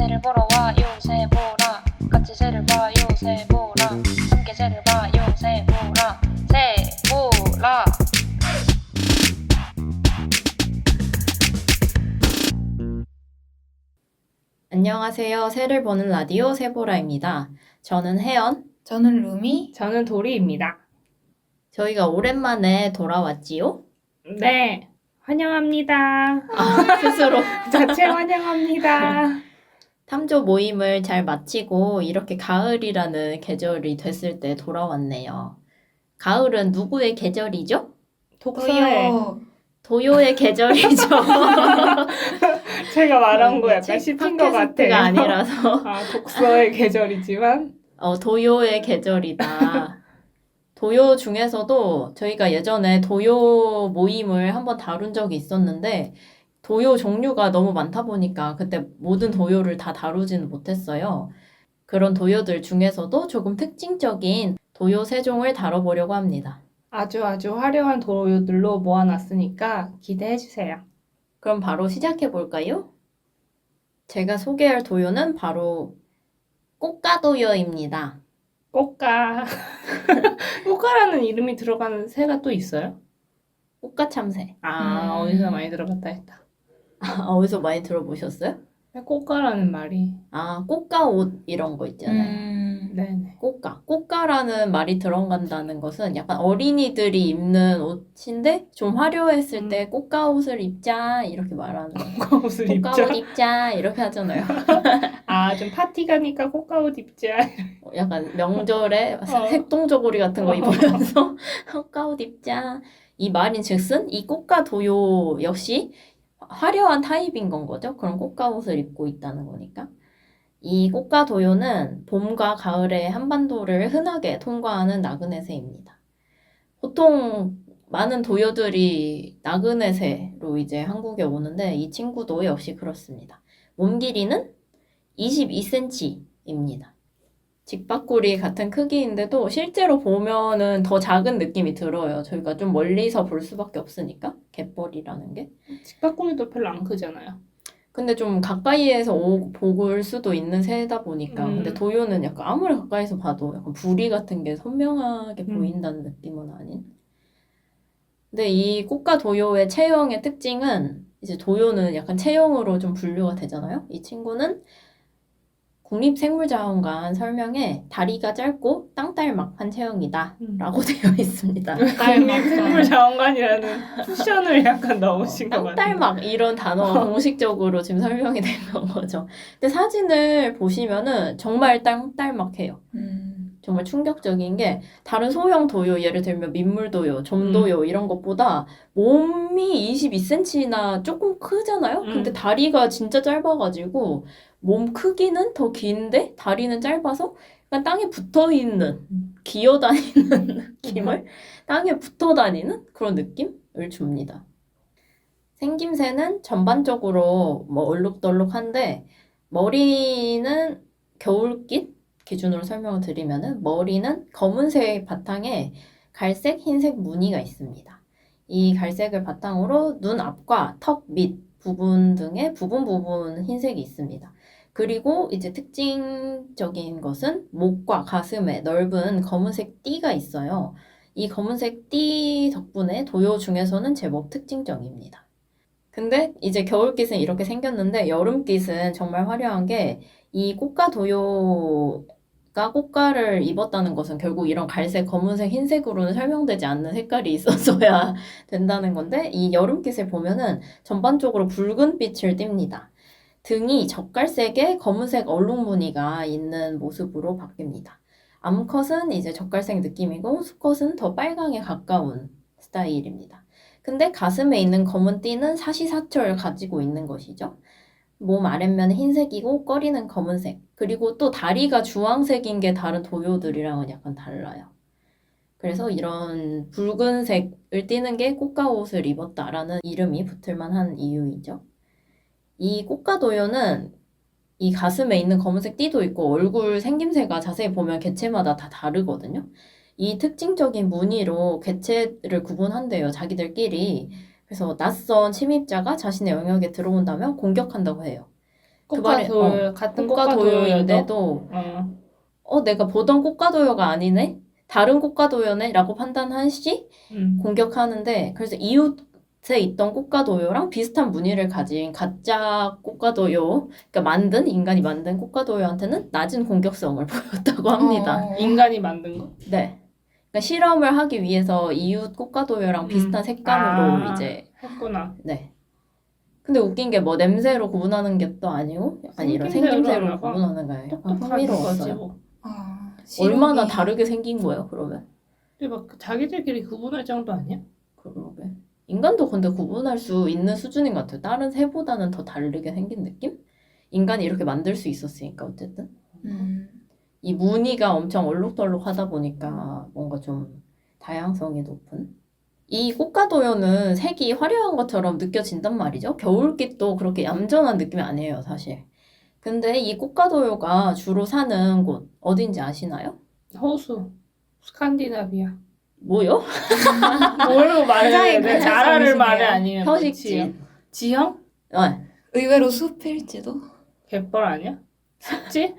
새를 보러 와요 새 보라 같이 새를 봐요 새 보라 함께 새를 봐요 새 보라 새 보라. 안녕하세요. 새를 보는 라디오 새보라입니다. 저는 혜연. 저는 루미. 저는 도리입니다. 저희가 오랜만에 돌아왔지요? 네, 환영합니다. 스스로 자체 환영합니다. 탐조 모임을 잘 마치고 이렇게 가을이라는 계절이 됐을 때 돌아왔네요. 가을은 누구의 계절이죠? 독서에 도요의 계절이죠. 제가 말한 거 약간 책 씹힌 것 팟캐스트가 같아요. 아니라서 독서의 계절이지만 도요의 계절이다. 도요 중에서도 저희가 예전에 도요 모임을 한번 다룬 적이 있었는데 도요 종류가 너무 많다 보니까 그때 모든 도요를 다 다루지는 못했어요. 그런 도요들 중에서도 조금 특징적인 도요 세 종을 다뤄보려고 합니다. 아주 화려한 도요들로 모아놨으니까 기대해주세요. 그럼 바로 시작해볼까요? 제가 소개할 도요는 바로 꽃가도요입니다. 꽃가. 꽃가라는 이름이 들어가는 새가 또 있어요? 꽃가참새. 어디서 많이 들어봤다 했다. 어디서 많이 들어보셨어요? 꽃가라는 말이. 꽃가옷 이런 거 있잖아요. 네네. 꽃가라는 말이 들어간다는 것은 약간 어린이들이 입는 옷인데 좀 화려했을 때 꽃가옷을 입자 이렇게 말하는 거예요. 꽃가옷을 꽃가옷 입자. 입자 이렇게 하잖아요. 좀 파티 가니까 꽃가옷 입자. 약간 명절에 색동저고리 같은 거 입으면서 꽃가옷 입자 이 말인즉슨 이 꽃가 도요 역시 화려한 타입인 건 거죠. 그런 꽃가옷을 입고 있다는 거니까. 이 꽃가 도요는 봄과 가을에 한반도를 흔하게 통과하는 나그네새입니다. 보통 많은 도요들이 나그네새로 이제 한국에 오는데 이 친구도 역시 그렇습니다. 몸 길이는 22cm입니다. 직박구리 같은 크기인데도 실제로 보면은 더 작은 느낌이 들어요. 저희가 좀 멀리서 볼 수밖에 없으니까 갯벌이라는 게. 직박구리도 별로 안 크잖아요. 근데 좀 가까이에서 볼 수도 있는 새다 보니까. 근데 도요는 약간 아무리 가까이서 봐도 약간 부리 같은 게 선명하게 보인다는 느낌은 아닌. 근데 이 꽃가 도요의 체형의 특징은 이제 도요는 약간 체형으로 좀 분류가 되잖아요. 이 친구는 국립생물자원관 설명에 다리가 짧고 땅딸막한 체형이다 라고 되어 있습니다. 국립생물자원관이라는 쿠션을 약간 넣으신 것 같아요. 땅딸막 이런 단어가 공식적으로 지금 설명이 된 거죠. 근데 사진을 보시면은 정말 땅딸막해요. 정말 충격적인 게 다른 소형 도요, 예를 들면 민물도요, 점도요 이런 것보다 몸이 22cm나 조금 크잖아요? 근데 다리가 진짜 짧아가지고 몸 크기는 더 긴데 다리는 짧아서 약간 땅에 붙어있는, 기어다니는 느낌을 땅에 붙어다니는 그런 느낌을 줍니다. 생김새는 전반적으로 얼룩덜룩한데 머리는 겨울깃 기준으로 설명을 드리면은 머리는 검은색 바탕에 갈색, 흰색 무늬가 있습니다. 이 갈색을 바탕으로 눈 앞과 턱 밑 부분 등의 부분 흰색이 있습니다. 그리고 이제 특징적인 것은 목과 가슴에 넓은 검은색 띠가 있어요. 이 검은색 띠 덕분에 도요 중에서는 제법 특징적입니다. 근데 이제 겨울깃은 이렇게 생겼는데 여름깃은 정말 화려한 게 이 꽃가 도요가 꽃가를 입었다는 것은 결국 이런 갈색, 검은색, 흰색으로는 설명되지 않는 색깔이 있었어야 된다는 건데 이 여름깃을 보면은 전반적으로 붉은 빛을 띱니다. 등이 젓갈색에 검은색 얼룩무늬가 있는 모습으로 바뀝니다. 암컷은 이제 젓갈색 느낌이고 수컷은 더 빨강에 가까운 스타일입니다. 근데 가슴에 있는 검은 띠는 사시사철 가지고 있는 것이죠. 몸 아랫면은 흰색이고 꺼리는 검은색. 그리고 또 다리가 주황색인 게 다른 도요들이랑은 약간 달라요. 그래서 이런 붉은색을 띠는 게 꽃가옷을 입었다라는 이름이 붙을 만한 이유이죠. 이 꽃가도요는 이 가슴에 있는 검은색 띠도 있고 얼굴 생김새가 자세히 보면 개체마다 다 다르거든요. 이 특징적인 무늬로 개체를 구분한대요, 자기들끼리. 그래서 낯선 침입자가 자신의 영역에 들어온다면 공격한다고 해요. 꽃가도요 같은 꽃가도요인데도 꽃가도요인데도 내가 보던 꽃가도요가 아니네? 다른 꽃가도요네? 라고 판단한 시 공격하는데 그래서 이웃에 있던 꽃가도요랑 비슷한 무늬를 가진 가짜 꽃가도요 그러니까 인간이 만든 꽃가도요한테는 낮은 공격성을 보였다고 합니다. 인간이 만든 거? 네. 그러니까 실험을 하기 위해서 이웃 꽃가도요랑 비슷한 색감으로 이제 했구나. 네. 근데 웃긴 게 뭐 냄새로 구분하는 게 또 아니고 약간 이런 생김새로 구분하는 거예요. 약간 흥미로웠어요. 얼마나 다르게 생긴 거예요, 그러면? 근데 막 자기들끼리 구분할 정도 아니야? 그러게. 인간도 근데 구분할 수 있는 수준인 것 같아요. 다른 새보다는 더 다르게 생긴 느낌? 인간이 이렇게 만들 수 있었으니까 어쨌든. 이 무늬가 엄청 얼룩덜룩하다 보니까 뭔가 좀 다양성이 높은. 이 꽃가도요는 색이 화려한 것처럼 느껴진단 말이죠. 겨울빛도 그렇게 얌전한 느낌이 아니에요, 사실. 근데 이 꽃가도요가 주로 사는 곳 어딘지 아시나요? 호수. 스칸디나비아. 뭐요? 뭘로 말해야 돼? 나라를 말해 아니면 서식지. 지형? 네. 의외로 숲일지도? 갯벌 아니야? 습지?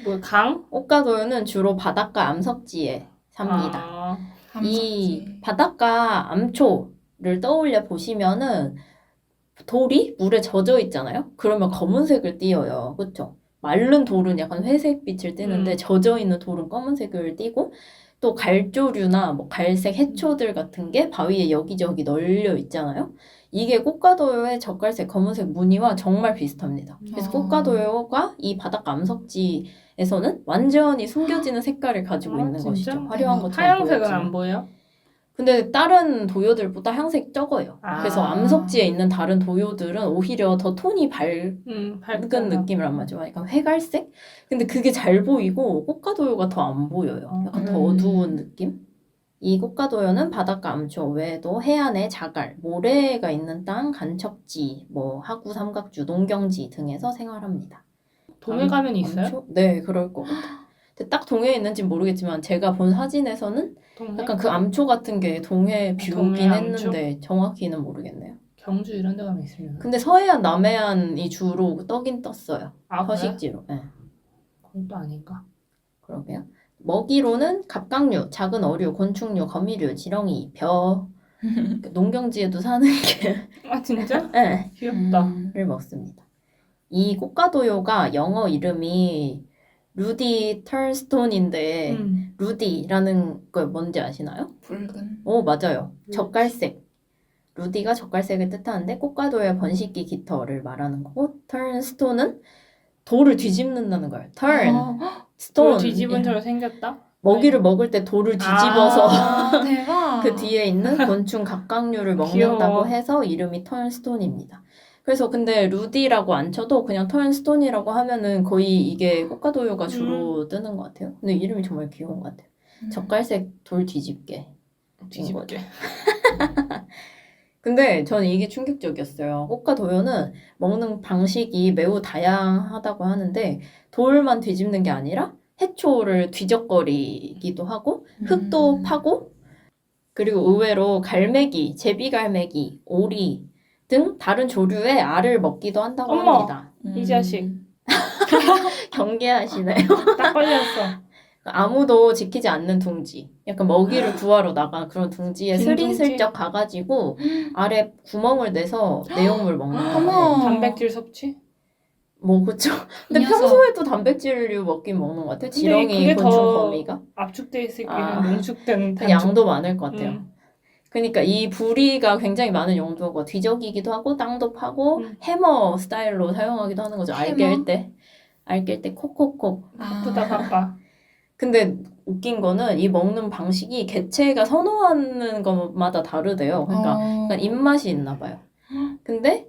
뭐 강? 꽃가도요는 주로 바닷가 암석지에 삽니다. 이 바닷가 암초를 떠올려 보시면은 돌이 물에 젖어 있잖아요. 그러면 검은색을 띠어요. 그렇죠? 마른 돌은 약간 회색빛을 띠는데 젖어 있는 돌은 검은색을 띠고 또 갈조류나 뭐 갈색 해초들 같은 게 바위에 여기저기 널려 있잖아요. 이게 꽃가도요의 젓갈색 검은색 무늬와 정말 비슷합니다. 그래서 꽃가도요가 이 바닷가 암석지에서는 완전히 숨겨지는 색깔을 가지고 있는 진짜? 것이죠. 화려한 것처럼 하얀색은 보였지만. 안 보여? 근데 다른 도요들보다 하얀색 적어요. 그래서 아. 암석지에 있는 다른 도요들은 오히려 더 톤이 밝은 느낌을 안 맞죠. 약간 회갈색? 근데 그게 잘 보이고 꽃가도요가 더 안 보여요. 약간 더 어두운 느낌? 이 꽃가도요는 바닷가 암초 외에도 해안에 자갈, 모래가 있는 땅, 간척지, 뭐 하구 삼각주, 농경지 등에서 생활합니다. 동해 가면 있어요? 암초? 네, 그럴 것 같아요. 근데 딱 동해에 있는지 모르겠지만 제가 본 사진에서는 동해? 약간 그 암초 같은 게 동해 뷰긴 동해 암초? 했는데 정확히는 모르겠네요. 경주 이런 데 가면 있으려나? 근데 서해안, 남해안이 주로 떠긴 떴어요. 아, 그래? 서식지로. 네. 그건 또 아닌가? 그러게요. 먹이로는 갑각류, 작은 어류, 곤충류, 거미류, 지렁이, 벼, 농경지에도 사는 아 진짜? 네, 귀엽다. 를 먹습니다. 이 꽃가도요가 영어 이름이 루디 털스톤인데 루디라는 걸 뭔지 아시나요? 붉은. 오, 맞아요. 젓갈색. 루디가 젓갈색을 뜻하는데 꽃가도요의 번식기 깃털을 말하는 거고 털스톤은 돌을 뒤집는다는 거예요. turn, stone. 돌 뒤집은처럼 생겼다? 먹이를 먹을 때 돌을 뒤집어서 대박. 그 뒤에 있는 곤충 갑각류를 먹는다고 귀여워. 해서 이름이 털스톤입니다. 그래서 근데 루디라고 안 쳐도 그냥 털스톤이라고 하면은 거의 이게 꽃가도요가 주로 뜨는 것 같아요. 근데 이름이 정말 귀여운 것 같아요. 젓갈색 돌 뒤집게. 뒤집게. 근데 저는 이게 충격적이었어요. 꽃가도요는 먹는 방식이 매우 다양하다고 하는데 돌만 뒤집는 게 아니라 해초를 뒤적거리기도 하고 흙도 파고 그리고 의외로 갈매기, 제비갈매기, 오리 등 다른 조류의 알을 먹기도 한다고 어머. 합니다. 이 자식. 경계하시나요? 딱 걸렸어. 아무도 지키지 않는 둥지. 약간 먹이를 구하러 나간 그런 둥지에 빈 스리슬쩍 가가지고 아래 구멍을 내서 내용물 먹는 어머. 거예요. 단백질 섭취? 뭐 그쵸. 근데 이 녀석. 평소에도 단백질류 먹긴 먹는 것 같아요. 지렁이, 그게 곤충, 더 거미가. 압축돼 있을 아. 때는 농축된 그 양도 많을 것 같아요. 음. 그러니까 이 부리가 굉장히 많은 용도고 뒤적이기도 하고 땅도 파고 해머 스타일로 사용하기도 하는 거죠. 알 해머? 깰 때. 알 깰 때 콕콕콕. 바쁘다 바빠. 근데 웃긴 거는 이 먹는 방식이 개체가 선호하는 것마다 다르대요. 그러니까 약간 입맛이 있나 봐요. 근데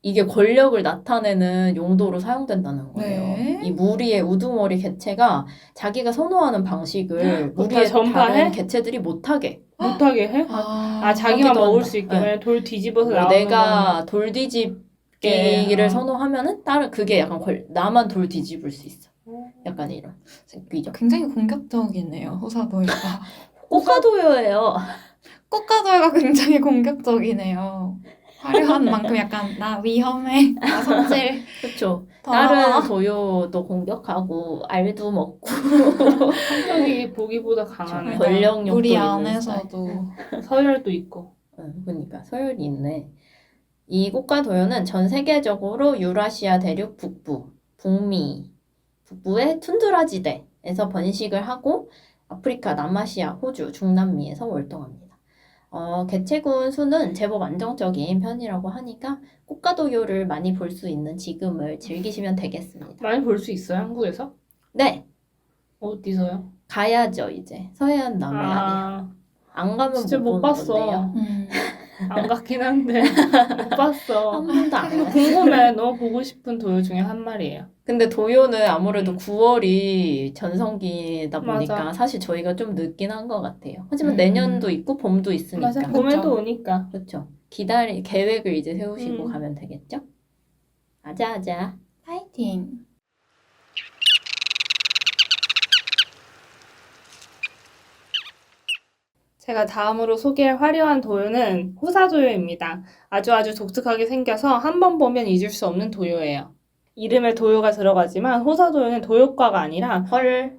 이게 권력을 나타내는 용도로 사용된다는 거예요. 네. 이 무리의 우두머리 개체가 자기가 선호하는 방식을 그거 다 무리의 전파해? 다른 개체들이 못하게. 못하게 해? 아 자기만 하기도 먹을 한다. 수 있게 네. 왜 돌 뒤집어서 뭐 나오는 내가 돌 뒤집기를 어. 선호하면은 다른 그게 약간 나만 돌 뒤집을 수 있어. 약간 이런 느낌이죠. 굉장히 공격적이네요, 호사도요가. 꽃가도요예요. 꽃가도요가 굉장히 공격적이네요. 화려한 만큼 약간 나 위험해, 나 성질 그렇죠. 더 다른 나와. 도요도 공격하고 알도 먹고 성격이 보기보다 강하네. 그러니까. 권력욕도 우리 있는 안에서도 서열도 있고. 그러니까 서열이 있네. 이 꽃과 도요는 전 세계적으로 유라시아 대륙 북부, 북미, 북부의 툰드라 지대에서 번식을 하고 아프리카, 남아시아, 호주, 중남미에서 월동합니다. 개체군 수는 제법 안정적인 편이라고 하니까 꽃과 도요를 많이 볼 수 있는 지금을 즐기시면 되겠습니다. 많이 볼 수 있어요, 한국에서? 네, 어디서요? 가야죠 이제. 서해안 남해안이야. 안 가면 진짜 못 보는 봤어. 건데요. 안 갔긴 한데 못 봤어. 한 번도 안 이거 갔어. 궁금해. 너무 보고 싶은 도요 중에 한 마리예요. 근데 도요는 아무래도 9월이 전성기다 보니까 맞아. 사실 저희가 좀 늦긴 한 것 같아요. 하지만 음. 내년도 있고 봄도 있으니까. 맞아. 봄에도 오니까. 그렇죠. 계획을 이제 세우시고 가면 되겠죠? 아자아자. 파이팅. 제가 다음으로 소개할 화려한 도요는 호사도요입니다. 아주 독특하게 생겨서 한 번 보면 잊을 수 없는 도요예요. 이름에 도요가 들어가지만 호사도요는 도요과가 아니라 헐.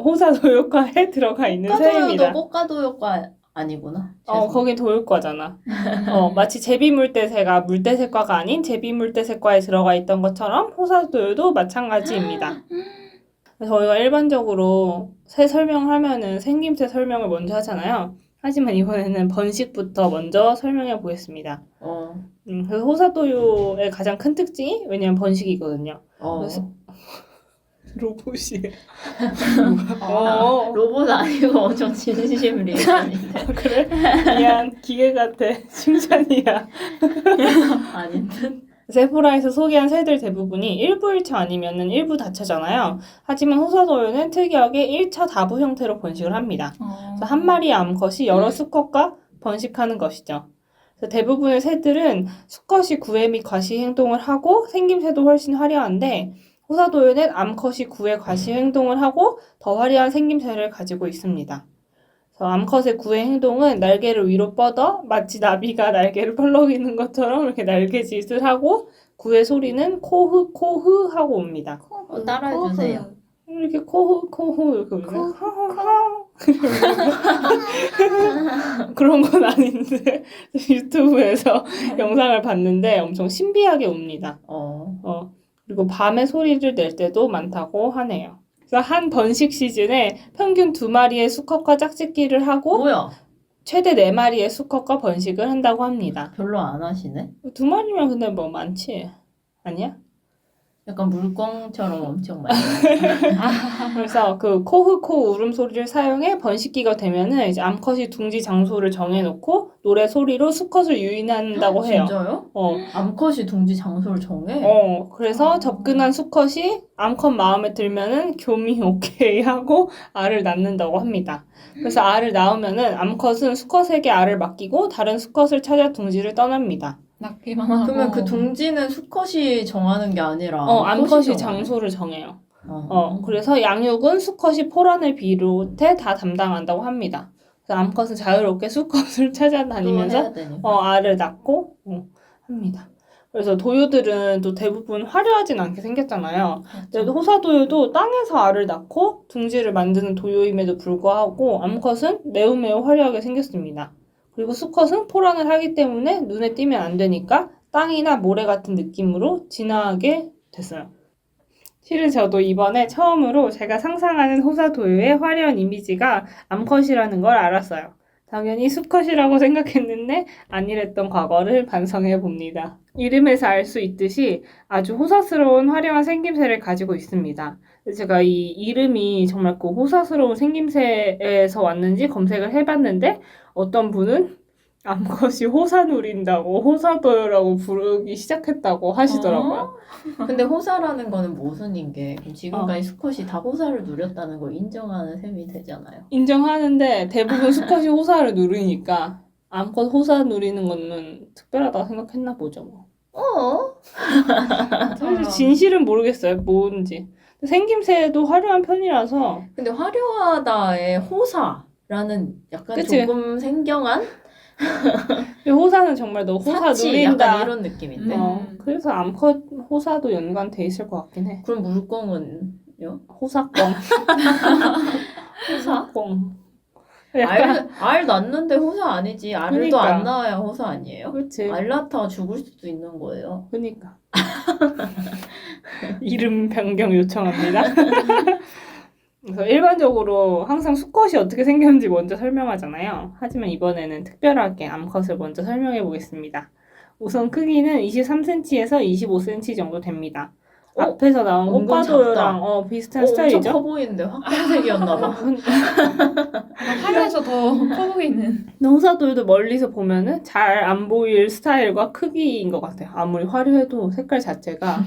호사도요과에 들어가 있는 꽃가도요도 새입니다. 꽃가도요가 아니구나. 거긴 도요과잖아. 마치 제비물대새가 물대새과가 아닌 제비물대새과에 들어가 있던 것처럼 호사도요도 마찬가지입니다. 저희가 일반적으로 새 설명하면은 생김새 설명을 먼저 하잖아요. 하지만 이번에는 번식부터 먼저 설명해 보겠습니다. 그래서 호사도요의 가장 큰 특징이 왜냐면 번식이거든요. 그래서 로봇이에요. 로봇 아니고 엄청 진심 리액션인데. 그래? 미안, 기계 같아. 칭찬이야. 아닌 듯. 세포라에서 소개한 새들 대부분이 일부 일차 아니면은 일부 다차잖아요. 하지만 호사도요는 특이하게 1차 다부 형태로 번식을 합니다. 그래서 한 마리의 암컷이 여러 수컷과 번식하는 것이죠. 그래서 대부분의 새들은 수컷이 구애 및 과시 행동을 하고 생김새도 훨씬 화려한데 호사도요는 암컷이 구애 과시 행동을 하고 더 화려한 생김새를 가지고 있습니다. 그래서 암컷의 구애 행동은 날개를 위로 뻗어 마치 나비가 날개를 펄럭이는 것처럼 이렇게 날개짓을 하고 구애 소리는 코흐 코흐 하고 옵니다. 따라해주세요. 이렇게 코흐 코흐 이렇게 오면 그런 건 아닌데 유튜브에서 영상을 봤는데 엄청 신비하게 옵니다. 그리고 밤에 소리를 낼 때도 많다고 하네요. 그래서 한 번식 시즌에 평균 2마리의 수컷과 짝짓기를 하고 뭐야? 최대 4마리의 수컷과 번식을 한다고 합니다. 별로 안 하시네? 2마리면 근데 뭐 많지? 아니야? 약간 물광처럼 엄청 많이. 그래서 그 코흐코 울음소리를 사용해 번식기가 되면은 이제 암컷이 둥지 장소를 정해놓고 노래 소리로 수컷을 유인한다고 해요. 진짜요? 암컷이 둥지 장소를 정해? 그래서 접근한 수컷이 암컷 마음에 들면은 교미 오케이 하고 알을 낳는다고 합니다. 그래서 알을 낳으면은 암컷은 수컷에게 알을 맡기고 다른 수컷을 찾아 둥지를 떠납니다. 낳기만 하고. 그러면 그 둥지는 수컷이 정하는 게 아니라 암컷이 정하네? 장소를 정해요. 그래서 양육은 수컷이 포란을 비롯해 다 담당한다고 합니다. 그래서 암컷은 자유롭게 수컷을 찾아다니면서 알을 낳고 합니다. 그래서 도요들은 또 대부분 화려하진 않게 생겼잖아요. 근데 호사도요도 땅에서 알을 낳고 둥지를 만드는 도요임에도 불구하고 암컷은 매우 화려하게 생겼습니다. 그리고 수컷은 포란을 하기 때문에 눈에 띄면 안 되니까 땅이나 모래 같은 느낌으로 진화하게 됐어요. 실은 저도 이번에 처음으로 제가 상상하는 호사도요의 화려한 이미지가 암컷이라는 걸 알았어요. 당연히 수컷이라고 생각했는데 아니랬던 과거를 반성해 봅니다. 이름에서 알 수 있듯이 아주 호사스러운 화려한 생김새를 가지고 있습니다. 제가 이 이름이 정말 그 호사스러운 생김새에서 왔는지 검색을 해봤는데 어떤 분은 암컷이 호사 누린다고 호사도요라고 부르기 시작했다고 하시더라고요. 근데 호사라는 거는 모순인 게 그럼 지금까지 수컷이 다 호사를 누렸다는 걸 인정하는 셈이 되잖아요. 인정하는데 대부분 수컷이 호사를 누리니까 암컷 호사 누리는 거는 특별하다고 생각했나 보죠. 뭐. 사실 진실은 모르겠어요. 뭔지. 생김새도 화려한 편이라서. 근데 화려하다의 호사라는 약간 그치? 조금 생경한 근데 호사는 정말 너 호사 사치 누린다. 약간 이런 느낌인데. 그래서 암컷 호사도 연관돼 있을 것 같긴 해. 그럼 물공은요? 호사권. 호사권. 약간 알 낳는데 호사 아니지. 알도 그러니까. 안 낳아야 호사 아니에요? 그렇지. 알 낳다가 죽을 수도 있는 거예요. 그니까. 이름 변경 요청합니다. 그래서 일반적으로 항상 수컷이 어떻게 생겼는지 먼저 설명하잖아요. 하지만 이번에는 특별하게 암컷을 먼저 설명해 보겠습니다. 우선 크기는 23cm에서 25cm 정도 됩니다. 앞에서 나온 은근 꽃가도랑 비슷한 엄청 스타일이죠. 커 보이는데 확장색이었나 봐. 하면서 더 커 보이는. 호사돌도 멀리서 보면은 잘 안 보일 스타일과 크기인 것 같아요. 아무리 화려해도 색깔 자체가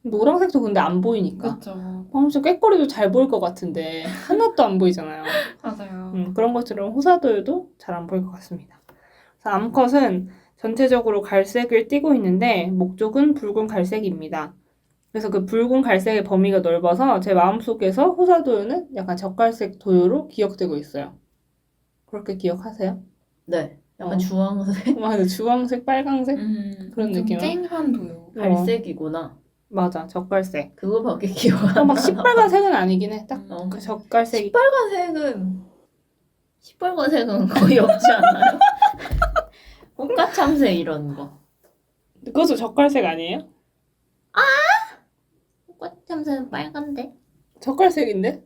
노란색도 근데 안 보이니까. 그렇죠. 진짜 꾀꼬리도 잘 보일 것 같은데 하나도 안 보이잖아요. 맞아요. 그런 것처럼 호사돌도 잘 안 보일 것 같습니다. 그래서 암컷은 전체적으로 갈색을 띠고 있는데 목쪽은 붉은 갈색입니다. 그래서 그 붉은 갈색의 범위가 넓어서 제 마음속에서 호사도요는 약간 젓갈색 도요로 기억되고 있어요. 그렇게 기억하세요? 네. 약간 주황색? 맞아, 주황색, 빨강색? 그런 좀 느낌이야. 쨍한 도요. 갈색이구나. 맞아, 젓갈색. 그거밖에 기억 안 나. 막 시뻘건색은 아니긴 해. 딱 어, 그 젓갈색이. 시뻘건색은 거의 없지 않나요? 꽃가참새 이런 거. 그것도 젓갈색 아니에요? 꽃가참새는 빨간데? 젓갈색인데?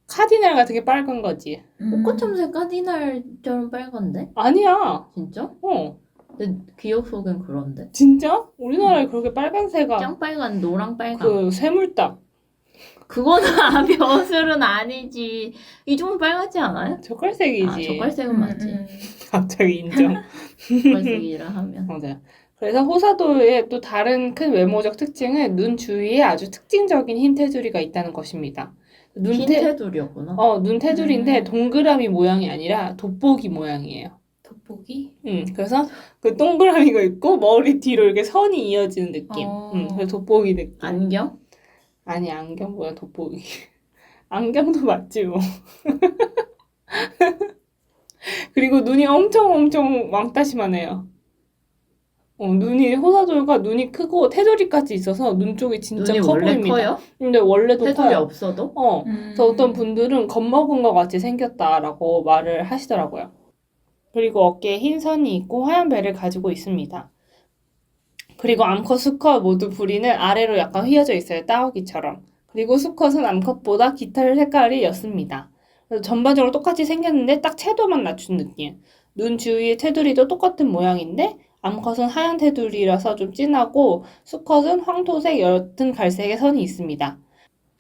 카디날 같은 게 빨간 거지. 꽃가참새 카디날처럼 빨간데? 아니야. 진짜? 근데 기억 속엔 그런데. 진짜? 우리나라에 그렇게 빨간새가 짱빨간 노랑빨강. 그 쇠물딱. 그거는 벼슬은 아니지. 이 정도 빨갛지 않아요? 젓갈색이지. 젓갈색은 맞지. 갑자기 인정. 젓갈색이라 하면. 맞아요. 그래서 호사도의 또 다른 큰 외모적 특징은 눈 주위에 아주 특징적인 흰 테두리가 있다는 것입니다. 흰 테두리였구나. 눈 테두리인데 동그라미 모양이 아니라 돋보기 모양이에요. 돋보기? 그래서 그 동그라미가 있고 머리 뒤로 이렇게 선이 이어지는 느낌. 어. 그래서 돋보기 느낌. 안경? 아니, 안경보다 돋보기. 안경도 맞지 뭐. 그리고 눈이 엄청 왕따시만해요. 호사돌과 눈이 크고 테두리까지 있어서 눈 쪽이 진짜 눈이 커 원래 보입니다. 커요? 근데 원래도 테두리 커요. 없어도? 그래서 어떤 분들은 겁먹은 것 같이 생겼다라고 말을 하시더라고요. 그리고 어깨에 흰 선이 있고 하얀 배를 가지고 있습니다. 그리고 암컷, 수컷 모두 부리는 아래로 약간 휘어져 있어요. 따오기처럼. 그리고 수컷은 암컷보다 깃털 색깔이 옅습니다. 그래서 전반적으로 똑같이 생겼는데 딱 채도만 낮춘 느낌. 눈 주위의 테두리도 똑같은 모양인데 암컷은 하얀 테두리라서 좀 진하고 수컷은 황토색 옅은 갈색의 선이 있습니다.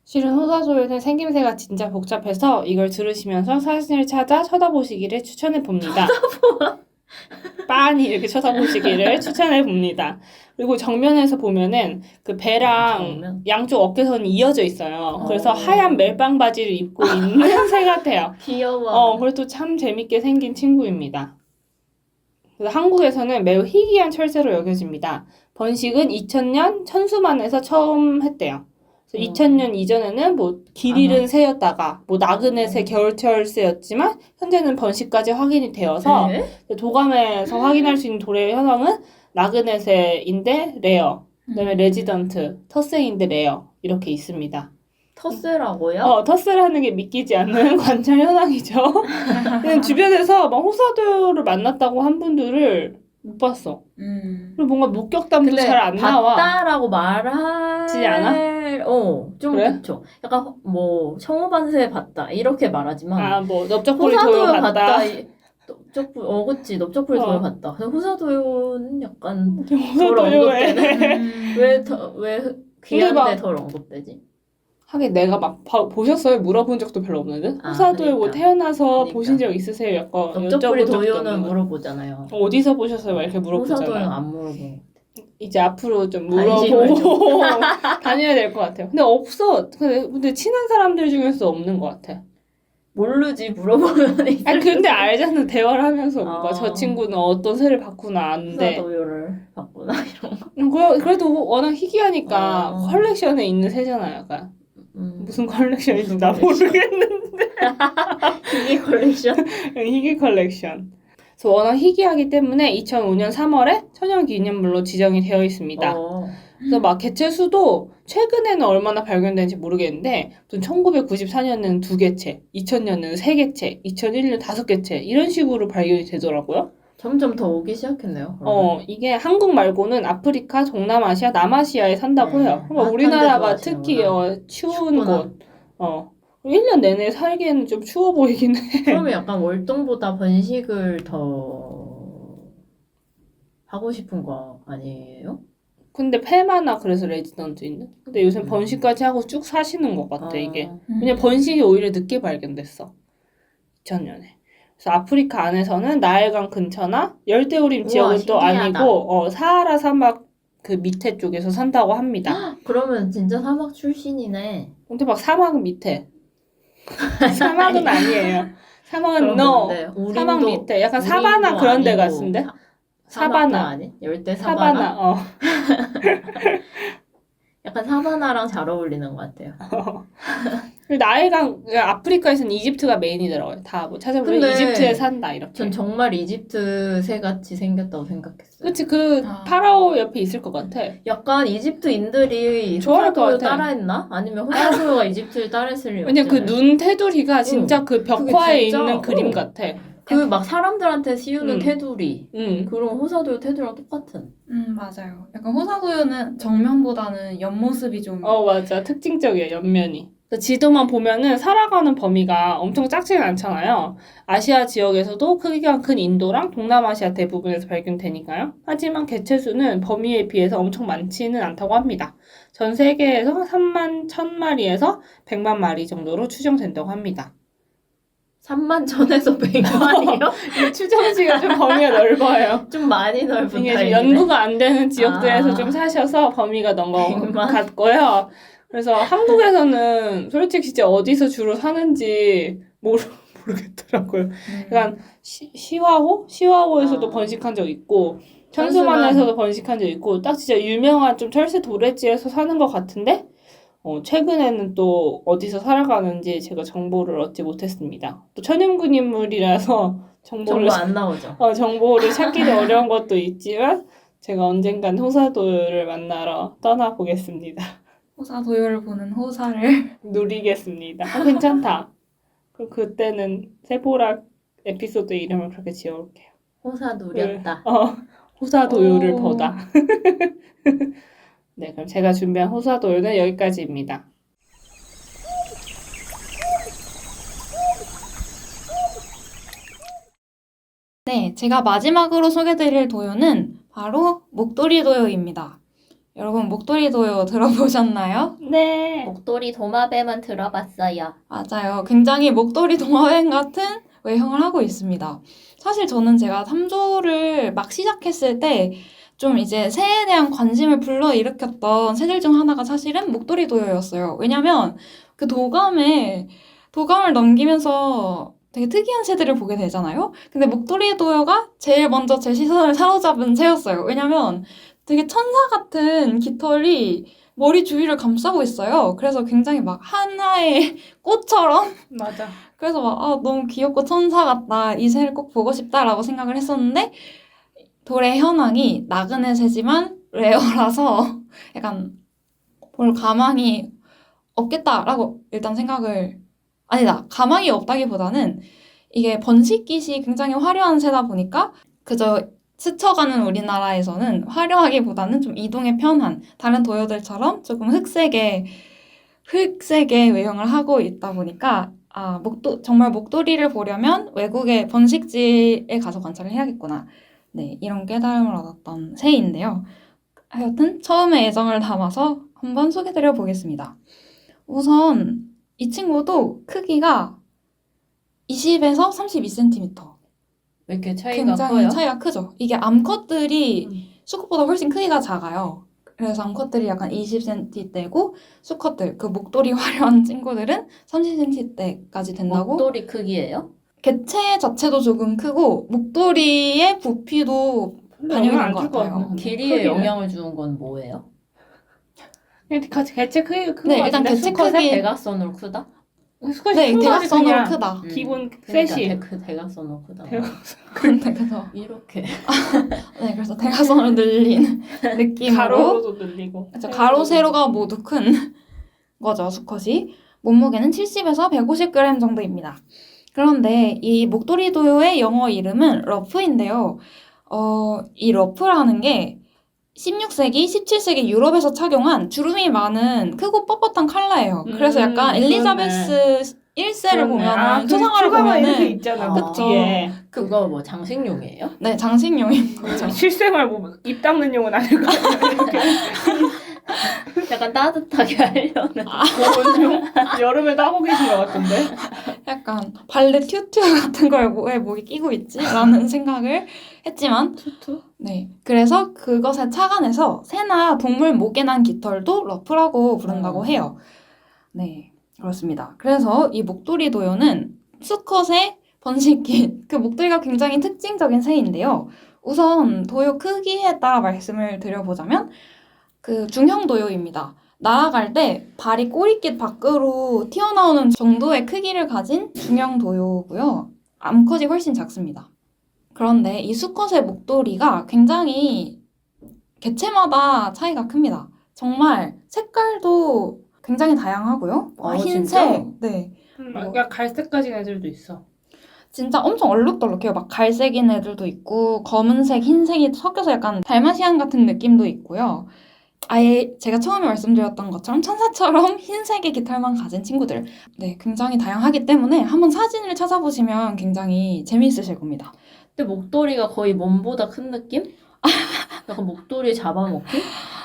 실은 호사조에는 생김새가 진짜 복잡해서 이걸 들으시면서 사진을 찾아 쳐다보시기를 추천해 봅니다. 빤히 이렇게 쳐다보시기를 추천해 봅니다. 그리고 정면에서 보면은 그 배랑 정면? 양쪽 어깨선이 이어져 있어요. 그래서 하얀 멜빵 바지를 입고 있는 새 같아요. 귀여워. 그래도 참 재밌게 생긴 친구입니다. 그래서 한국에서는 매우 희귀한 철새로 여겨집니다. 번식은 2000년 천수만에서 처음 했대요. 2000년 이전에는 뭐 길 잃은 새였다가 뭐 나그네 새, 겨울철 새였지만 현재는 번식까지 확인이 되어서 도감에서 확인할 수 있는 도래의 현황은 나그네 새인데 레어, 그다음에 레지던트, 텃새인데 레어 이렇게 있습니다. 텃새라고요? 텃새라는 게 믿기지 않는 관찰 현황이죠. 그냥 주변에서 막 호사도를 만났다고 한 분들을 못 봤어. 그리고 뭔가 목격담도 잘 안 나와. 봤다라고 말하지 않아? 좀 그래? 그쵸. 약간 뭐 청호반새 봤다 이렇게 말하지만 뭐 넓적부리 도요 호사도요 봤다. 그치. 넓적풀이 도요 봤다. 근데 호사도요는 약간 덜 호사도요에 언급되네. 왜 귀한데 덜 언급되지? 하긴 내가 막 보셨어요? 물어본 적도 별로 없는데 호사도요 뭐 그러니까. 태어나서 보신 적 있으세요? 약간 넓적풀이 여쭤본 적도 도요는 없는 물어보잖아요. 어디서 보셨어요? 막 이렇게 물어보잖아요. 호사도요는 안 물어보고. 이제 앞으로 좀 관심을 물어보고 다녀야 될 것 같아요. 근데 없어. 근데 친한 사람들 중에서 없는 것 같아. 모르지 물어보면 있을 아니 근데 알잖아. 대화를 하면서 뭔가 아. 저 친구는 어떤 새를 봤구나 아는데 호사도요를 봤구나 이런 거. 그래도 워낙 희귀하니까 컬렉션에 있는 새잖아요. 약간 무슨 컬렉션인지 나 모르겠는데 희귀 컬렉션? 희귀 컬렉션. 그래서 워낙 희귀하기 때문에 2005년 3월에 천연기념물로 지정이 되어 있습니다. 그래서 막 개체수도 최근에는 얼마나 발견된지 모르겠는데 1994년에는 2개체, 2000년에는 3개체, 2001년 5개체 이런 식으로 발견이 되더라고요. 점점 더 오기 시작했네요. 그러면. 이게 한국 말고는 아프리카, 동남아시아, 남아시아에 산다고 해요. 그러니까 핫한 우리나라가 데도 특히 추운 춥구나. 곳. 1년 내내 살기에는 좀 추워 보이긴 해. 그러면 약간 월동보다 번식을 더 하고 싶은 거 아니에요? 근데 폐마나 그래서 레지던트 있는? 근데 요새 번식까지 하고 쭉 사시는 것 같아, 이게. 왜냐면 번식이 오히려 늦게 발견됐어. 2000년에. 그래서 아프리카 안에서는 나일강 근처나 열대우림 우와, 지역은 또 신기하다. 아니고 사하라 사막 그 밑에 쪽에서 산다고 합니다. 그러면 진짜 사막 출신이네. 근데 막 사막은 밑에. 사막은 아니에요. 사막은 그럼 no. 뭔데요? 사막 우림도- 밑에. 약간 우림도 사바나 그런 데 아니고 같은데? 사막도 사바나. 아니? 열대 사바나? 사바나. 약간 사바나랑 잘 어울리는 것 같아요. 나일강 아프리카에서는 이집트가 메인이더라고요. 다 뭐 찾아보면 근데 이집트에 산다 이렇게. 전 정말 이집트 새 같이 생겼다고 생각했어요. 그치 그 아. 파라오 옆에 있을 것 같아. 약간 이집트인들이 좋아할 것 호사도요 같아. 따라했나? 아니면 호사도요가 이집트를 따라했을 리 왜냐 그 없잖아요. 눈 테두리가 진짜 그 벽화에 진짜, 있는 그림 어. 같아. 그 막 사람들한테 씌우는 테두리. 응. 그런 호사도요 테두리랑 똑같은. 맞아요. 약간 호사도요는 정면보다는 옆모습이 좀 맞아. 특징적이야, 옆면이. 지도만 보면은 살아가는 범위가 엄청 작지는 않잖아요. 아시아 지역에서도 크기가 큰 인도랑 동남아시아 대부분에서 발견되니까요. 하지만 개체수는 범위에 비해서 엄청 많지는 않다고 합니다. 전 세계에서 3만 1000마리에서 100만 마리 정도로 추정된다고 합니다. 3만 전에서 100만이요? 이 추정치가 좀 범위가 넓어요. 좀 많이 넓은 이게 좀 타입이네. 연구가 안 되는 지역들에서 아. 좀 사셔서 범위가 넘은 것 100만? 같고요. 그래서 한국에서는 솔직히 진짜 어디서 주로 사는지 모르겠더라고요. 그러니까 시화호에서도 아. 번식한 적 있고 천수만에서도 번식한 적 있고 딱 진짜 유명한 좀 철새 도래지에서 사는 것 같은데 최근에는 또 어디서 살아가는지 제가 정보를 얻지 못했습니다. 또 천연근인물이라서 정보 안 나오죠. 정보를 찾기도 어려운 것도 있지만 제가 언젠간 호사도요를 만나러 떠나보겠습니다. 호사도요를 보는 호사를 누리겠습니다. 괜찮다. 그럼 그때는 세보락 에피소드 이름을 그렇게 지어올게요. 호사 누렸다. 호사도요를 오. 보다. 네, 그럼 제가 준비한 호사도요는 여기까지입니다. 네, 제가 마지막으로 소개드릴 도요는 바로 목도리 도요입니다. 여러분 목도리 도요 들어보셨나요? 네. 목도리 도마뱀은 들어봤어요. 맞아요. 굉장히 목도리 동화뱀 같은 외형을 하고 있습니다. 사실 저는 제가 3조를 막 시작했을 때 좀 이제 새에 대한 관심을 불러일으켰던 새들 중 하나가 사실은 목도리 도요였어요. 왜냐면 그 도감을 넘기면서 되게 특이한 새들을 보게 되잖아요. 근데 목도리 도요가 제일 먼저 제 시선을 사로잡은 새였어요. 왜냐면 되게 천사 같은 깃털이 머리 주위를 감싸고 있어요. 그래서 굉장히 막 하나의 꽃처럼 맞아. 그래서 막 너무 귀엽고 천사 같다. 이 새를 꼭 보고 싶다라고 생각을 했었는데 돌의 현황이 나그네 새지만 레어라서 약간 볼 가망이 없겠다라고 일단 생각을 아니다. 가망이 없다기보다는 이게 번식깃이 굉장히 화려한 새다 보니까 그저 스쳐가는 우리나라에서는 화려하기보다는 좀 이동에 편한 다른 도요들처럼 조금 흑색의 외형을 하고 있다 보니까 정말 목도리를 보려면 외국의 번식지에 가서 관찰을 해야겠구나. 네, 이런 깨달음을 얻었던 새인데요. 하여튼 처음에 애정을 담아서 한번 소개드려 보겠습니다. 우선 이 친구도 크기가 20에서 32cm. 왜 이렇게 차이가 굉장히 커요? 차이가 크죠. 이게 암컷들이 수컷보다 훨씬 크기가 작아요. 그래서 암컷들이 약간 20cm대고 수컷들, 그 목도리 화려한 친구들은 30cm대까지 된다고. 목도리 크기예요? 개체 자체도 조금 크고 목도리의 부피도 반영된 것 같아요. 길이에 크기는? 영향을 주는 건 뭐예요? 개체 크기가 큰 네, 것 일단 같은데 개체 수컷의 크기- 대각선으로 크다? 수컷이 네, 큰 거지, 대각선으로 그냥. 크다. 기본 그러니까 셋이. 그 대각선으로 크다. 근데 그래서 이렇게. 네, 그래서 대각선으로 늘린 느낌으로 가로로도 늘리고. 그렇죠. 가로 세로가 모두 큰 거죠, 수컷이. 몸무게는 70에서 150g 정도입니다. 그런데 이 목도리 도요의 영어 이름은 러프인데요. 이 러프라는 게 16세기, 17세기 유럽에서 착용한 주름이 많은 크고 뻣뻣한 컬러예요. 그래서 약간 엘리자베스 1세를 보면은 초상화를 이렇게 보면은 있잖아. 아. 그 뒤에. 그거 뭐 장식용이에요? 네, 장식용인 거죠. 실생활 뭐 입 닦는 용은 아닐 거 약간 따뜻하게 하려는. 보온용? 여름에 따고 계신 것 같은데. 약간 발레 튜튜 같은 걸 왜 목에 끼고 있지? 라는 생각을 했지만 투투? 네. 그래서 그것에 착안해서 새나 동물 목에 난 깃털도 러프라고 부른다고 해요. 네. 그렇습니다. 그래서 이 목도리 도요는 수컷의 번식기, 그 목도리가 굉장히 특징적인 새인데요. 우선 도요 크기에 따라 말씀을 드려보자면 그 중형 도요입니다. 날아갈 때 발이 꼬리깃 밖으로 튀어나오는 정도의 크기를 가진 중형 도요고요. 암컷이 훨씬 작습니다. 그런데 이 수컷의 목도리가 굉장히 개체마다 차이가 큽니다. 정말 색깔도 굉장히 다양하고요. 진짜? 흰색, 네. 약간 갈색까지 애들도 있어. 진짜 엄청 얼룩덜룩해요. 막 갈색인 애들도 있고 검은색, 흰색이 섞여서 약간 달마시안 같은 느낌도 있고요. 아예 제가 처음에 말씀드렸던 것처럼 천사처럼 흰색의 깃털만 가진 친구들. 네, 굉장히 다양하기 때문에 한번 사진을 찾아보시면 굉장히 재미있으실 겁니다. 근데 목도리가 거의 몸보다 큰 느낌? 약간 목도리 잡아먹기?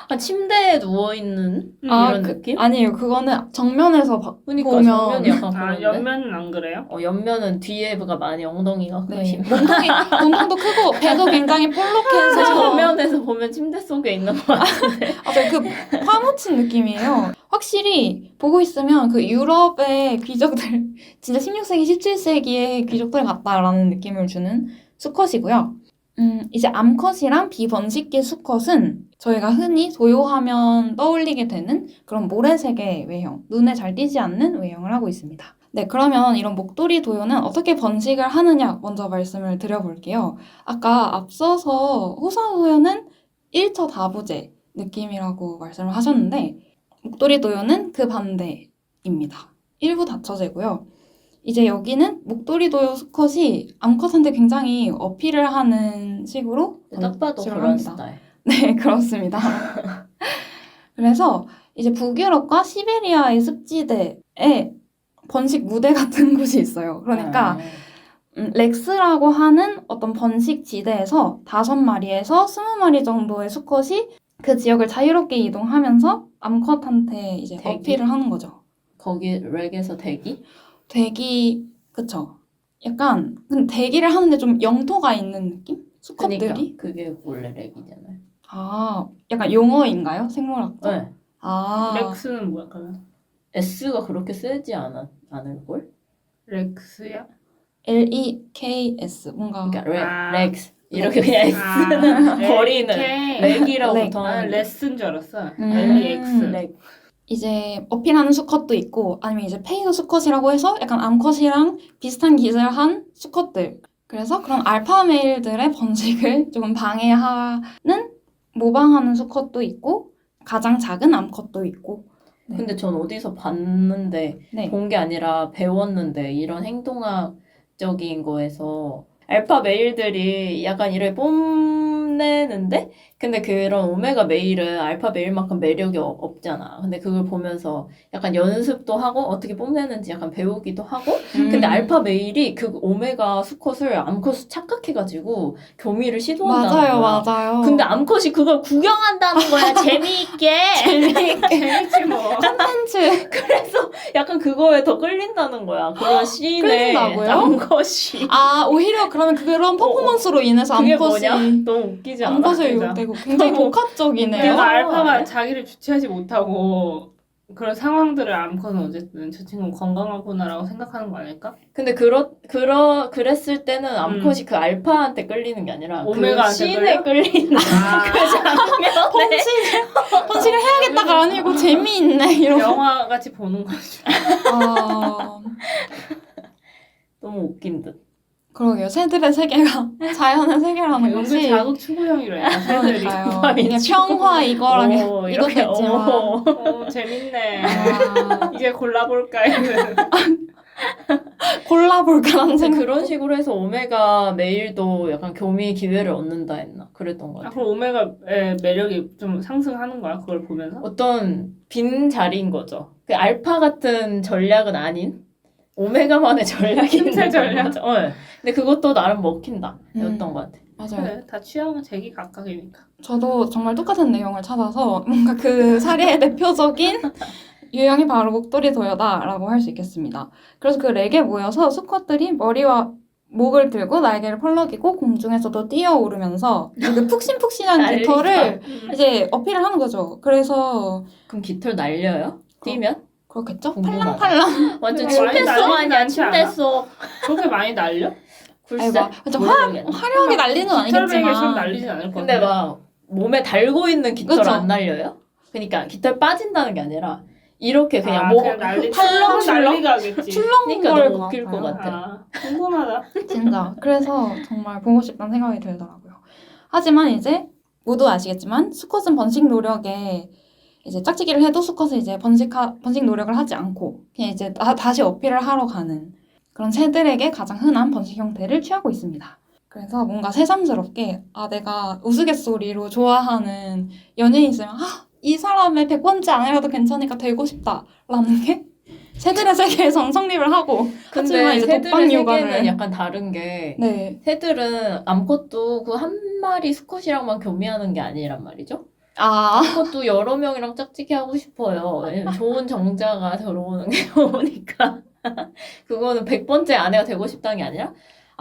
약간 침대에 누워있는 이런 느낌? 아니에요. 그거는 정면에서 그러니까 보면 정면이 약간 아, 그런데? 옆면은 안 그래요? 옆면은 뒤에가 많이 엉덩이가 네. 크신 몸통도 크고 배도 굉장히 볼록해서 정면에서 보면 침대 속에 있는 것 같은데. 맞아요. 그 파묻힌 느낌이에요. 확실히 보고 있으면 그 유럽의 귀족들, 진짜 16세기, 17세기의 귀족들 같다라는 느낌을 주는 수컷이고요. 이제 암컷이랑 비번식기 수컷은 저희가 흔히 도요하면 떠올리게 되는 그런 모래색의 외형, 눈에 잘 띄지 않는 외형을 하고 있습니다. 네, 그러면 이런 목도리 도요는 어떻게 번식을 하느냐 먼저 말씀을 드려볼게요. 아까 앞서서 호사도요는 1처 다부제 느낌이라고 말씀을 하셨는데 목도리 도요는 그 반대입니다. 일부 다처제고요. 이제 여기는 목도리 도요 수컷이 암컷한테 굉장히 어필을 하는 식으로 딱 봐도 번식을 그런 합니다. 스타일. 네, 그렇습니다. 그래서 이제 북유럽과 시베리아의 습지대에 번식 무대 같은 곳이 있어요. 그러니까 렉스라고 하는 어떤 번식 지대에서 5마리에서 20마리 정도의 수컷이 그 지역을 자유롭게 이동하면서 암컷한테 이제 대기? 어필을 하는 거죠. 거기 렉에서 대기? 대기, 그쵸. 약간 근데 대기를 하는데 좀 영토가 있는 느낌? 수컷들이? 그러니까 그게 원래 렉이잖아요. 아, 약간 용어인가요? 생물학적? 네. 아, 렉스는 뭐야 그러면? S가 그렇게 세지 않을걸? 렉스야? LEKS 뭔가 그러니까 렉스 이렇게 그냥 S는 버리는 렉이라고 렉. 보통 아, 레스인 줄 알았어. 음. LEX. 렉. 이제 어필하는 수컷도 있고 아니면 이제 페이드 수컷이라고 해서 약간 암컷이랑 비슷한 기질을 한 수컷들. 그래서 그런 알파 메일들의 번식을 조금 방해하는 모방하는 수컷도 있고 가장 작은 암컷도 있고. 네. 근데 전 어디서 봤는데 네. 본 게 아니라 배웠는데 이런 행동학적인 거에서 알파 메일들이 약간 이를 뽐내는데 근데 그런 오메가 메일은 알파 메일만큼 매력이 없잖아. 근데 그걸 보면서 약간 연습도 하고 어떻게 뽐내는지 약간 배우기도 하고 근데 알파 메일이 그 오메가 수컷을 암컷을 착각해가지고 교미를 시도한다는 거야. 맞아요. 근데 암컷이 그걸 구경한다는 거야. 재미있게. 재밌지 뭐. 콘텐츠. 그래서 약간 그거에 더 끌린다는 거야. 그런 씬에 끌린다고요? 암컷이. 아, 오히려 그러면 그런 퍼포먼스로 인해서 그게 암컷이 뭐냐? 너무 웃기지 않아? 암컷을 진짜. 유혹되고 굉장히 복합적이네요. 그래서 알파가 네. 자기를 주체하지 못하고 그런 상황들을 암컷은 어쨌든 저 친구는 건강하구나라고 생각하는 거 아닐까? 근데 그랬을 때는 암컷이 그 알파한테 끌리는 게 아니라 오메가한테 그 씬에 끌리는 아. 그 장면에 번식을 해야겠다가 아니고 재미있네 이러고. 영화 같이 보는 거죠. 아, 너무 웃긴 듯. 그러게요. 새들의 세계가 자연의 세계라는 은근 것이. 자극 추구형이래. 새들이. 그러니까요. 이게 평화 이거랑 오, 이것도 이렇게, 있지만. 오. 재밌네. 아, 이제 골라볼까 이런. 골라볼까라는 근데 생각. 그런 식으로 해서 오메가 메일도 약간 교미 기회를 얻는다 했나? 그랬던 것 아, 같아요. 그럼 오메가의 매력이 좀 상승하는 거야? 그걸 보면서? 어떤 빈 자리인 거죠. 그 알파 같은 전략은 아닌 오메가만의 전략이 틈새 있는 전략? 거죠. 근데 그것도 나름 먹힌다. 였던 것 같아. 맞아요. 그래, 다 취향은 제기 각각이니까. 저도 정말 똑같은 내용을 찾아서 뭔가 그 사례의 대표적인 유형이 바로 목도리 도요다라고 할 수 있겠습니다. 그래서 그 렉에 모여서 수컷들이 머리와 목을 들고 날개를 펄럭이고 공중에서도 뛰어오르면서 그 푹신푹신한 난리다. 깃털을 이제 어필을 하는 거죠. 그래서 그럼 깃털 날려요? 뛰면? 그렇겠죠? 궁금하다. 팔랑팔랑. 완전 많이 침대 속 날리진 아니야? 않지 침대 않아? 속. 그렇게 많이 날려? 글쎄. 아이고, 좀 모르겠네. 화려하게 날리는 건 깃털베개처럼 아니겠지만. 날리진 않을 것 근데 같아. 막 몸에 달고 있는 깃털 그쵸? 안 날려요? 그러니까 깃털 빠진다는 게 아니라 이렇게 그냥 목 그냥 날리 팔렁팔렁 날리게 하겠지. 출렁거릴 그러니까 너무 것 웃길 것 같아요. 같아. 아, 궁금하다. 진짜. 그래서 정말 보고 싶다는 생각이 들더라고요. 하지만 이제 모두 아시겠지만 수컷은 번식 노력에 이제 짝짓기를 해도 수컷은 이제 번식 노력을 하지 않고 그냥 이제 다시 어필을 하러 가는 그런 새들에게 가장 흔한 번식 형태를 취하고 있습니다. 그래서 뭔가 새삼스럽게 내가 우스갯소리로 좋아하는 연예인 있으면 이 사람의 100번째 아내라도 괜찮으니까 되고 싶다라는 게 새들의 세계에선 성립을 하고 하지만 근데 이제 새들의 독방 세계는 육아를 약간 다른 게 네. 새들은 암컷도 그 한 마리 수컷이랑만 교미하는 게 아니란 말이죠. 아, 암컷도 여러 명이랑 짝짓기 하고 싶어요. 왜냐면 좋은 정자가 들어오는 게 좋으니까. 그거는 100번째 아내가 되고 싶다는 게 아니라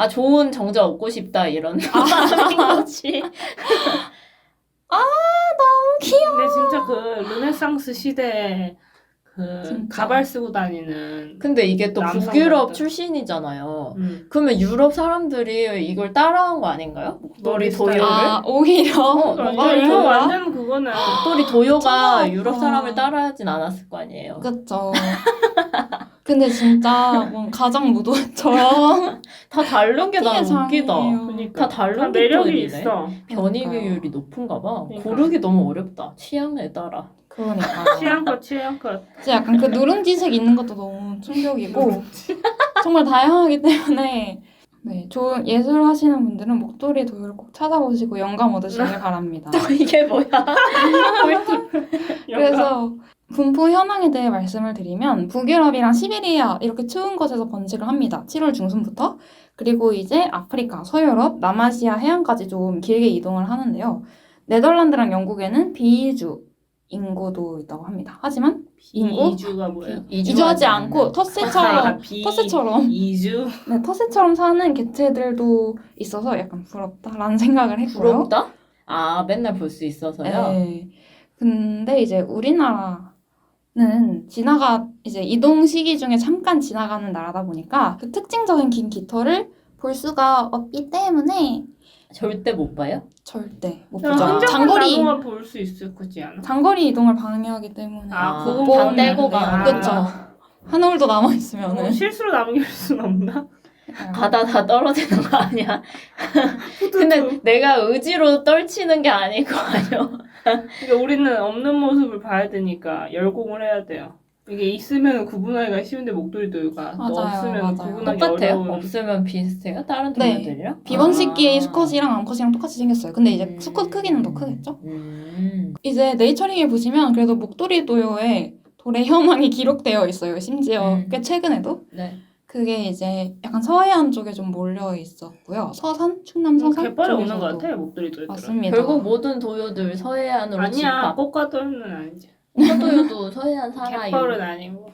좋은 정자 얻고 싶다 이런 마음인 거지. 근데 진짜 그 르네상스 시대에 그 진짜. 가발 쓰고 다니는 근데 이게 또 남성들도. 북유럽 출신이잖아요. 그러면 유럽 사람들이 이걸 따라한 거 아닌가요? 목도리 도요를? 오히려 목도리 이거 도요. 완전 그거는 목도리 도요가 천하없다. 유럽 사람을 따라하진 않았을 거 아니에요. 그쵸. 근데 진짜 뭐 가장 무도처럼 다 다른 게 나는 웃기다. 그러니까 다 다른 매력이 깃털이네. 있어. 변이 그러니까요. 비율이 높은가 봐. 그러니까. 고르기 너무 어렵다. 취향에 따라. 그러니까 취향껏. 진짜 약간 그 누룽지색 있는 것도 너무 충격이고 정말 다양하기 때문에 네, 좋은 예술 하시는 분들은 목도리 도요를 꼭 찾아보시고 영감 얻으시길 바랍니다. 이게 뭐야? 꿀팁. 그래서 분포 현황에 대해 말씀을 드리면 북유럽이랑 시베리아 이렇게 추운 곳에서 번식을 합니다. 7월 중순부터. 그리고 이제 아프리카, 서유럽, 남아시아 해안까지 좀 길게 이동을 하는데요. 네덜란드랑 영국에는 비이주 인구도 있다고 합니다. 하지만 인구? 이주가 뭐예요? 이주하지 않고 텃새처럼 이주? 네, 텃새처럼 사는 개체들도 있어서 약간 부럽다라는 생각을 했고요. 부럽다? 맨날 볼 수 있어서요. 네. 근데 이제 우리나라는 이제 이동 시기 중에 잠깐 지나가는 나라다 보니까 그 특징적인 긴 깃털을 볼 수가 없기 때문에 절대 못 봐요? 절대 못 그냥 보죠. 한적한 나무만 볼 수 있을 거지 않아? 장거리 이동을 방해하기 때문에 그건 다 본- 떼고 가는 그쵸. 한 올도 남아 뭐 있으면은 실수로 남길 수는 없나? 가다 다 떨어지는 거 아니야? 근데 내가 의지로 떨치는 게 아닐 거 아니야? 그러니까 우리는 없는 모습을 봐야 되니까 열공을 해야 돼요. 이게 있으면 구분하기가 쉬운데 목도리 도요가 맞아요, 없으면 맞아요. 구분하기 똑같아요? 어려운. 없으면 비슷해요? 다른 네. 동물들이랑? 비번식기의 수컷이랑 암컷이랑 똑같이 생겼어요. 근데 이제 수컷 크기는 더 크겠죠? 이제 네이처링에 보시면 그래도 목도리 도요의 돌의 현황이 기록되어 있어요. 심지어 꽤 최근에도. 네. 그게 이제 약간 서해안 쪽에 좀 몰려 있었고요. 서산, 충남 서산 갯벌에 오는 쪽에서도. 것 같아 목도리 도요들은. 맞습니다. 결국 모든 도요들 서해안으로 아니야 집합. 꽃가도는 아니지. 꽃도요도 서해안 살아요. 갯벌은 아니고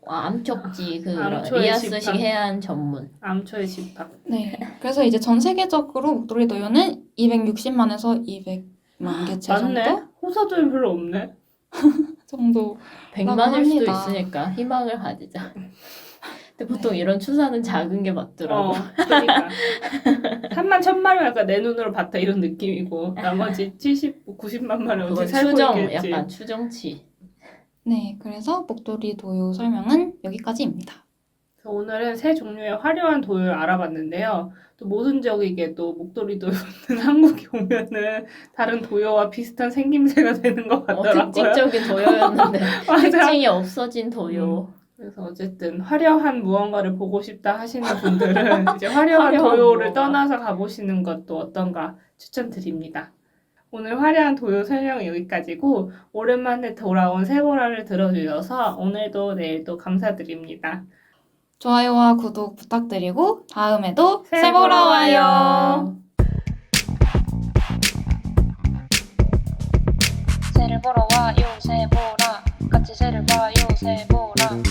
암촉지 암초의 리아스식 집합. 해안 전문. 암초의 집합. 네. 그래서 이제 전 세계적으로 목도리 도요는 260만에서 200만 개체 맞네. 정도? 호사도요 별로 없네. 정도. 100만일 수도 합니다. 있으니까 희망을 가지자. 근데 보통 이런 추산은 작은 게 맞더라고. 그러니까 3만 1,000마리 약간 내 눈으로 봤다 이런 느낌이고 나머지 70, 90만 마리 어디 그건 살고 추정, 있겠지. 약간 추정치. 네, 그래서 목도리 도요 설명은 여기까지입니다. 그래서 오늘은 세 종류의 화려한 도요를 알아봤는데요. 또 모순적이게 또 목도리 도요는 한국에 오면은 다른 도요와 비슷한 생김새가 되는 것 같더라고요. 특징적인 도요였는데 맞아. 특징이 없어진 도요. 그래서 어쨌든 화려한 무언가를 보고 싶다 하시는 분들은 이제 화려한 화려한 도요를 무언가. 떠나서 가보시는 것도 어떤가 추천드립니다. 오늘 화려한 도요 설명은 여기까지고 오랜만에 돌아온 세보라를 들어주셔서 오늘도 내일도 감사드립니다. 좋아요와 구독 부탁드리고 다음에도 새 새 보러 보러 와요. 와요. 새를 보러 와요 새보라 같이 새를 봐요 새보라